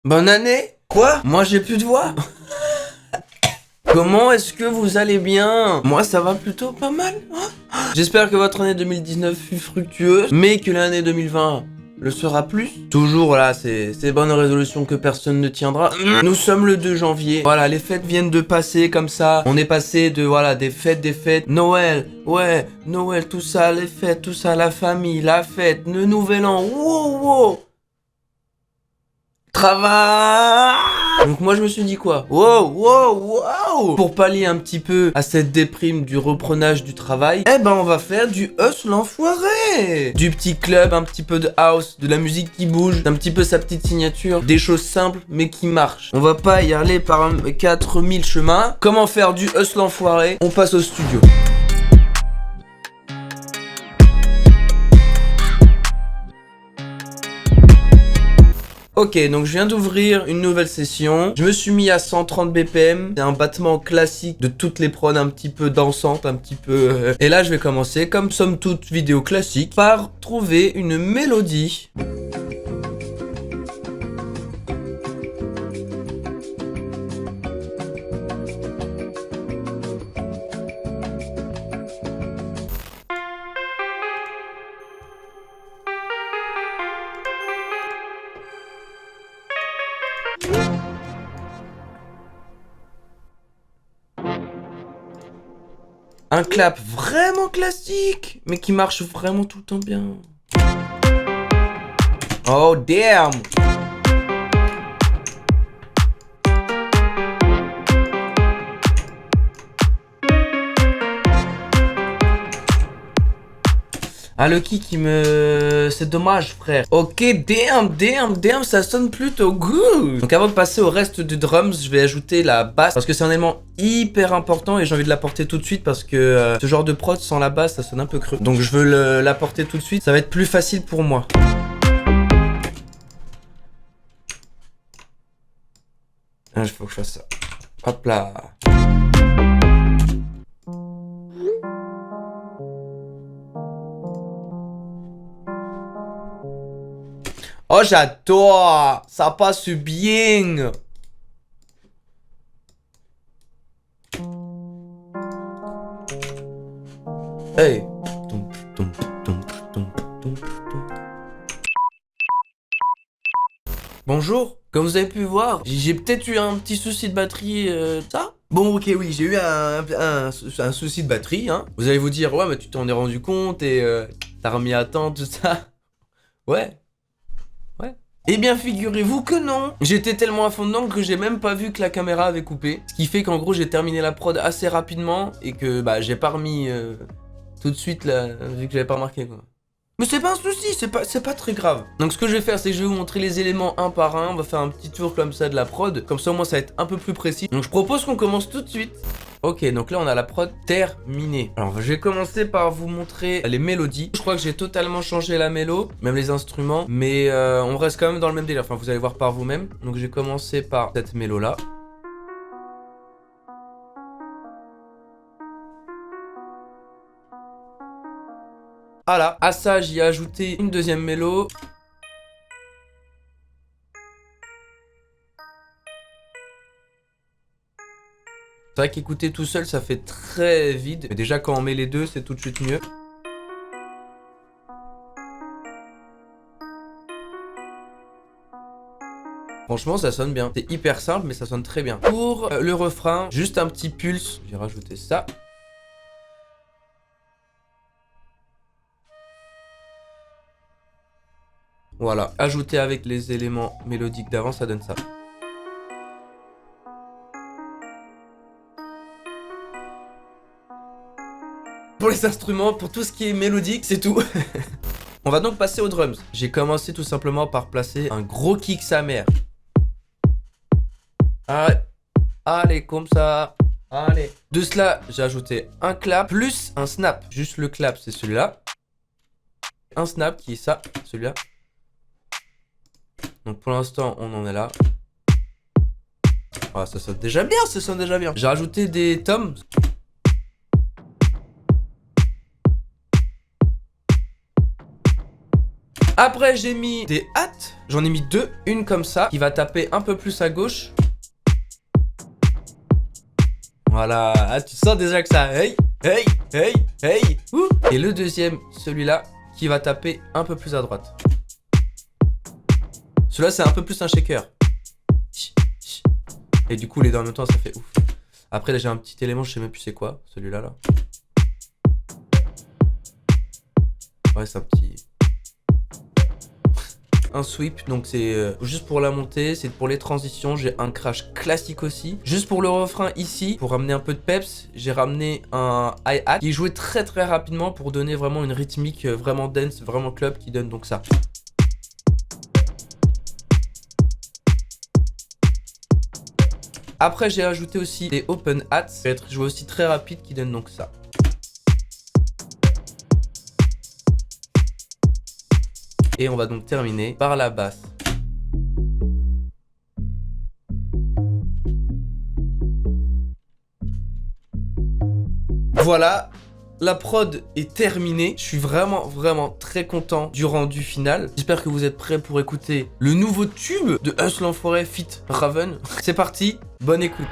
Bonne année? Quoi? Moi j'ai plus de voix. Comment est-ce que vous allez bien? Moi ça va plutôt pas mal. J'espère que votre année 2019 fut fructueuse, mais que l'année 2020 le sera plus. Toujours voilà, ces bonnes résolutions que personne ne tiendra. Nous sommes le 2 janvier. Voilà, les fêtes viennent de passer comme ça. On est passé de voilà des fêtes, Noël, ouais, Noël, tout ça, les fêtes, tout ça, la famille, la fête, le nouvel an. Wow, wow. Travail. Donc moi je me suis dit quoi? Wow. Pour pallier un petit peu à cette déprime du reprenage du travail, eh ben on va faire du hustle enfoiré. Du petit club, un petit peu de house, de la musique qui bouge, un petit peu sa petite signature, des choses simples mais qui marchent. On va pas y aller par 4000 chemins. Comment faire du hustle enfoiré? On passe au studio. Ok, donc je viens d'ouvrir une nouvelle session. Je me suis mis à 130 BPM. C'est un battement classique de toutes les prods un petit peu dansantes, un petit peu... Et là, je vais commencer, comme somme toute vidéo classique, par trouver une mélodie. Un clap vraiment classique, mais qui marche vraiment tout le temps bien. Oh damn! Ah le kick c'est dommage frère. Ok, damn, ça sonne plutôt good. Donc avant de passer au reste du drums, je vais ajouter la basse parce que c'est un élément hyper important et j'ai envie de l'apporter tout de suite parce que ce genre de prod sans la basse ça sonne un peu creux. Donc je veux l'apporter tout de suite, ça va être plus facile pour moi. Il faut que je fasse ça. Hop là. Oh j'adore, ça passe bien. Hey. Bonjour, comme vous avez pu voir, j'ai peut-être eu un petit souci de batterie, ça? Bon ok oui, j'ai eu un souci de batterie, hein. Vous allez vous dire, ouais mais tu t'en es rendu compte et t'as remis à temps, tout ça. Ouais. Eh bien figurez-vous que non. J'étais tellement à fond dedans que j'ai même pas vu que la caméra avait coupé. Ce qui fait qu'en gros j'ai terminé la prod assez rapidement et que bah j'ai pas remis tout de suite là, vu que j'avais pas remarqué quoi. Mais c'est pas un souci, c'est pas très grave. Donc ce que je vais faire c'est que je vais vous montrer les éléments un par un. On va faire un petit tour comme ça de la prod. Comme ça au moins ça va être un peu plus précis. Donc je propose qu'on commence tout de suite. Ok, donc là on a la prod terminée. Alors je vais commencer par vous montrer les mélodies. Je crois que j'ai totalement changé la mélo, même les instruments, mais on reste quand même dans le même délire. Enfin vous allez voir par vous-même. Donc j'ai commencé par cette mélo là. Voilà, à ça j'y ai ajouté une deuxième mélo. C'est vrai qu'écouter tout seul ça fait très vide. Mais déjà quand on met les deux c'est tout de suite mieux. Franchement ça sonne bien. C'est hyper simple mais ça sonne très bien. Pour le refrain, juste un petit pulse. J'ai rajouté ça. Voilà, ajouté avec les éléments mélodiques d'avant, ça donne ça. Pour les instruments, pour tout ce qui est mélodique, c'est tout. On va donc passer aux drums. J'ai commencé tout simplement par placer un gros kick sa mère. Allez, comme ça. Allez. De cela, j'ai ajouté un clap plus un snap. Juste le clap, c'est celui-là. Un snap qui est ça, celui-là. Donc pour l'instant, on en est là. Ah, ça sonne déjà bien, ça sonne déjà bien. J'ai rajouté des toms. Après, j'ai mis des hats. J'en ai mis 2. Une comme ça, qui va taper un peu plus à gauche. Voilà, ah, tu sens déjà que ça... Hey, hey, hey, hey. Ouh. Et le deuxième, celui-là, qui va taper un peu plus à droite. Celui-là, c'est un peu plus un shaker. Et du coup, les deux en même temps, ça fait ouf. Après, là, j'ai un petit élément, je sais même plus c'est quoi, celui-là, là. Ouais, c'est un petit... Un sweep, donc c'est juste pour la montée, c'est pour les transitions. J'ai un crash classique aussi. Juste pour le refrain ici, pour ramener un peu de peps, j'ai ramené un hi-hat qui jouait très très rapidement pour donner vraiment une rythmique vraiment dance, vraiment club, qui donne donc ça. Après, j'ai ajouté aussi des open hats, qui va être joué aussi très rapide, qui donne donc ça. Et on va donc terminer par la basse. Voilà, la prod est terminée. Je suis vraiment très content du rendu final. J'espère que vous êtes prêts pour écouter le nouveau tube de Us l'Enfoiré feat. Raven. C'est parti, bonne écoute.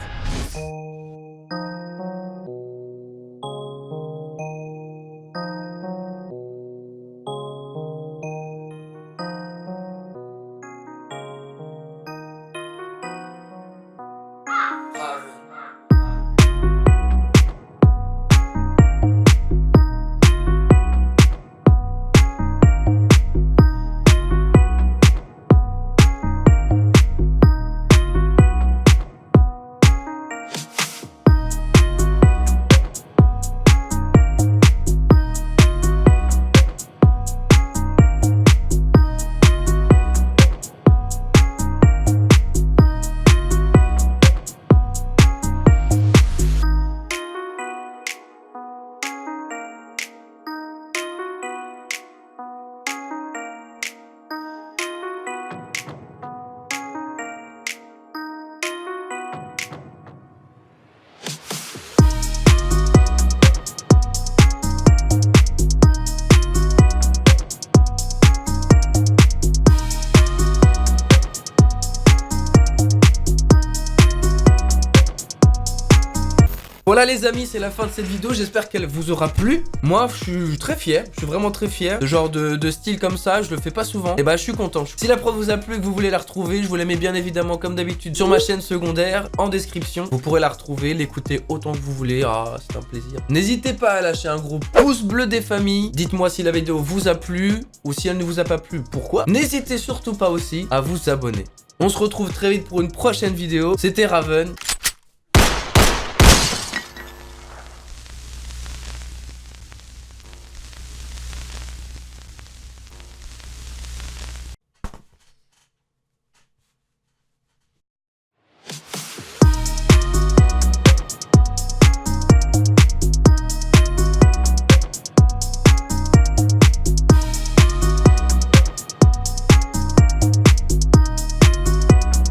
Voilà les amis, c'est la fin de cette vidéo, j'espère qu'elle vous aura plu. Moi, je suis très fier, je suis vraiment très fier. Ce genre de style comme ça, je le fais pas souvent. Et bah, je suis content. Si la prod vous a plu et que vous voulez la retrouver, je vous la mets bien évidemment comme d'habitude sur ma chaîne secondaire, en description. Vous pourrez la retrouver, l'écouter autant que vous voulez. Ah, c'est un plaisir. N'hésitez pas à lâcher un gros pouce bleu des familles. Dites-moi si la vidéo vous a plu ou si elle ne vous a pas plu, pourquoi. N'hésitez surtout pas aussi à vous abonner. On se retrouve très vite pour une prochaine vidéo. C'était Raven.